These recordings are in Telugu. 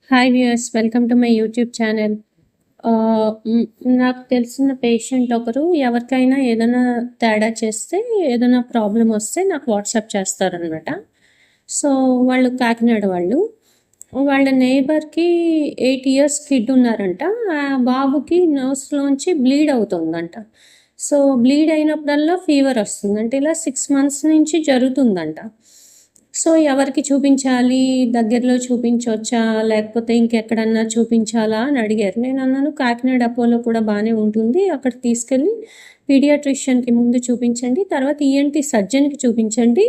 Hi viewers, welcome to my YouTube channel. ఆహ్, హ్మ్, నాకు తెలిసిన పేషెంట్ ఒకరు ఎవరికైనా ఏదైనా తేడా చేస్తే, ఏదైనా ప్రాబ్లమ్ వస్తే నాకు వాట్సాప్ చేస్తారనమాట. సో, వాళ్ళు కాకినాడ వాళ్ళు. వాళ్ళ నెయిబర్‌కి 8 ఇయర్స్ కిడ్ ఉన్నారంట. ఆ బాబుకి నోస్‌లోంచి బ్లీడ్ అవుతుందంట. సో, బ్లీడ్ అయినప్పుడల్లా ఫీవర్ వస్తుందంట. ఇలా 6 మంత్స్ నుంచి జరుగుతుందంట. సో, ఎవరికి చూపించాలి? దగ్గరలో చూపించొచ్చా? లేకపోతే ఇంకెక్కడన్నా చూపించాలా? అని అడిగారు. నేనన్నాను కాకినాడ అపోలో కూడా బానే ఉంటుంది. అక్కడికి తీసుకెళ్ళి పీడియాట్రిషియన్‌కి ముందు చూపించండి. తర్వాత ఈఎన్‌టీ సర్జన్‌కి చూపించండి.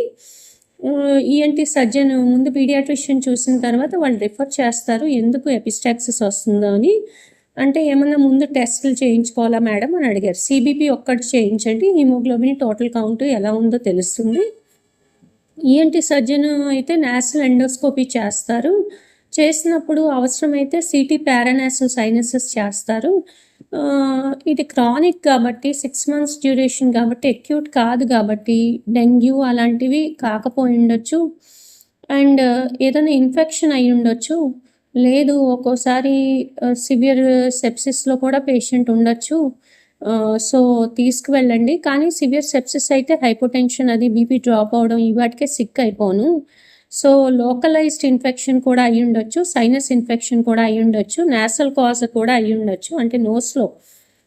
ఈఎన్‌టీ సర్జన్ ముందు పీడియాట్రిషియన్ చూసిన తర్వాత వాళ్ళు రిఫర్ చేస్తారు. ఎందుకు ఎపిస్టాక్సిస్ వస్తుందో అని. అంటే ఏమన్నా ముందు టెస్టులు చేయించుకోవాలా మేడం అని అడిగారు. సీబీపీ ఒక్కటి చేయించండి. హిమోగ్లోబిన్ టోటల్ కౌంట్ ఎలా ఉందో తెలుస్తుంది. ఈఎన్టీ సర్జన్ అయితే నాసల్ ఎండోస్కోపీ చేస్తారు. చేసినప్పుడు అవసరమైతే సీటీ పారానాసల్ సైనసెస్ చేస్తారు. ఇది క్రానిక్ కాబట్టి 6 మంత్స్ డ్యూరేషన్ కాబట్టి అక్యూట్ కాదు కాబట్టి డెంగ్యూ అలాంటివి కాకపోయుండొచ్చు. అండ్ ఏదైనా ఇన్ఫెక్షన్ అయ్యుండొచ్చు. లేదు ఒక్కోసారి సివియర్ సెప్సిస్‌లో కూడా పేషెంట్ ఉండొచ్చు. సో, తీసుకువెళ్ళండి. కానీ సివియర్ సెప్సిస్ అయితే హైపోటెన్షన్ అది బీపీ డ్రాప్ అవ్వడం ఈ వాటికే సిక్ అయిపోను. సో, లోకలైజ్డ్ ఇన్ఫెక్షన్ కూడా అయ్యుండొచ్చు. సైనస్ ఇన్ఫెక్షన్ కూడా అయ్యుండొచ్చు. నాసల్ కాజ్ కూడా అయ్యుండొచ్చు. అంటే నోస్‌లో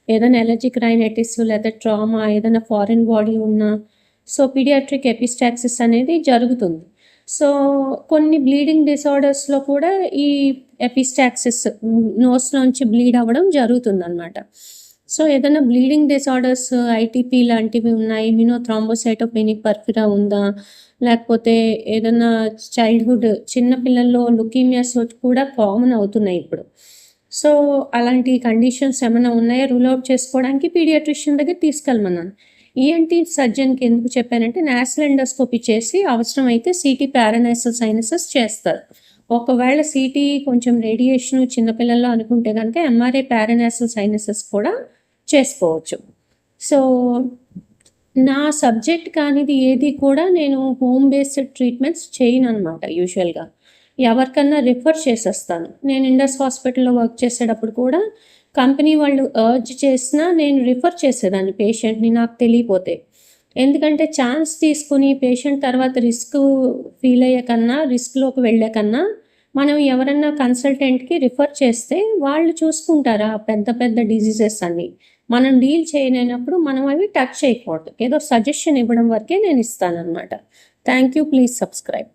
ఏదైనా అలర్జిక్ రైనైటిస్ లేదా ట్రామా ఏదైనా ఫారిన్ బాడీ ఉన్నా సో, పీడియాట్రిక్ ఎపిస్టాక్సిస్ అనేది జరుగుతుంది. సో, కొన్ని బ్లీడింగ్ డిసార్డర్స్‌లో కూడా ఈ ఎపిస్టాక్సిస్ నోస్‌లోంచి బ్లీడ్ అవ్వడం జరుగుతుందనమాట. సో, ఏదైనా బ్లీడింగ్ డిసార్డర్స్ ఐటీపీ లాంటివి ఉన్నాయి. ఇమ్యునోథ్రాంబోసైటోపెనిక్ పర్ఫిరా ఉందా? లేకపోతే ఏదన్నా చైల్డ్‌హుడ్ చిన్న పిల్లల్లో లుకీమియాస్ కూడా కామన్ అవుతున్నాయి ఇప్పుడు. సో, అలాంటి కండిషన్స్ ఏమైనా ఉన్నాయా రూల్ ఔట్ చేసుకోవడానికి పీడియాట్రిషియన్ దగ్గరికి తీసుకెళ్ళమన్నాను. ఈఎన్టీ సర్జన్‌కి ఎందుకు చెప్పానంటే నాసల్ ఎండోస్కోపీ చేసి అవసరమైతే సీటీ పారానాసల్ సైనసెస్ చేస్తారు. ఒకవేళ సీటీ కొంచెం రేడియేషను చిన్న పిల్లల్లో అనుకుంటే గనుక ఎంఆర్ఐ పారానాసల్ సైనసెస్ కూడా చేసుకోవచ్చు. సో, నా సబ్జెక్ట్ కానిది ఏది కూడా నేను హోమ్ బేస్డ్ ట్రీట్మెంట్స్ చేయననమాట యూజువల్‌గా. ఎవరికన్నా రిఫర్ చేసేస్తాను. నేను ఇండస్ హాస్పిటల్‌లో వర్క్ చేసేటప్పుడు కూడా కంపెనీ వాళ్ళు అర్జ్ చేసినా నేను రిఫర్ చేసేదాన్ని పేషెంట్‌ని నాకు తెలియపోతే. ఎందుకంటే ఛాన్స్ తీసుకొని పేషెంట్ తర్వాత రిస్క్ ఫీల్ అయ్యే కన్నా, రిస్క్‌లోకి వెళ్ళే కన్నా మనం ఎవరన్నా కన్సల్టెంట్‌కి రిఫర్ చేస్తే వాళ్ళు చూసుకుంటారు ఆ పెద్ద పెద్ద డిసీజెస్ అన్నీ. మనం డీల్ చేయలేనప్పుడు మనం అవి టచ్ చేయకూడదు. ఏదో సజెషన్ ఇవ్వడం వరకే నేను ఇస్తాననమాట. Thank you. Please subscribe.